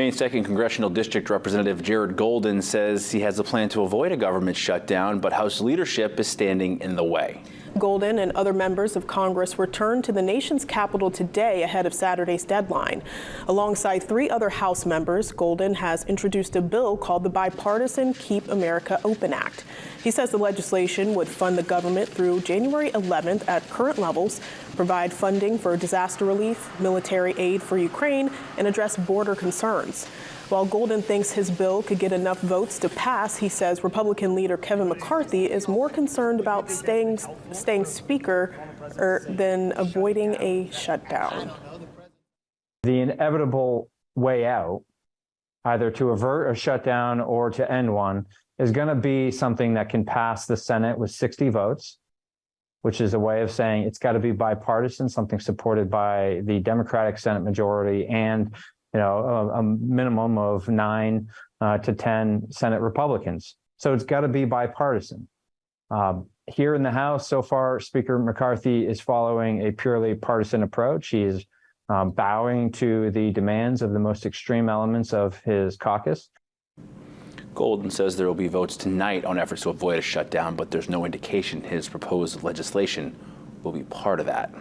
Maine's 2nd Congressional District Representative Jared Golden says he has a plan to avoid a government shutdown, but House leadership is standing in the way. Golden and other members of Congress returned to the nation's capital today ahead of Saturday's deadline. Alongside 3 other House members, Golden has introduced a bill called the Bipartisan Keep America Open Act. He says the legislation would fund the government through January 11th at current levels, provide funding for disaster relief, military aid for Ukraine, and address border concerns. While Golden thinks his bill could get enough votes to pass, he says Republican leader Kevin McCarthy is more concerned about staying Speaker than avoiding a shutdown. The inevitable way out, either to avert a shutdown or to end one, is going to be something that can pass the Senate with 60 votes, which is a way of saying it's got to be bipartisan, something supported by the Democratic Senate majority and a minimum of 9 to 10 Senate Republicans. So it's got to be bipartisan. Here in the House, so far, Speaker McCarthy is following a purely partisan approach. He is bowing to the demands of the most extreme elements of his caucus. Golden says there will be votes tonight on efforts to avoid a shutdown, but there's no indication his proposed legislation will be part of that.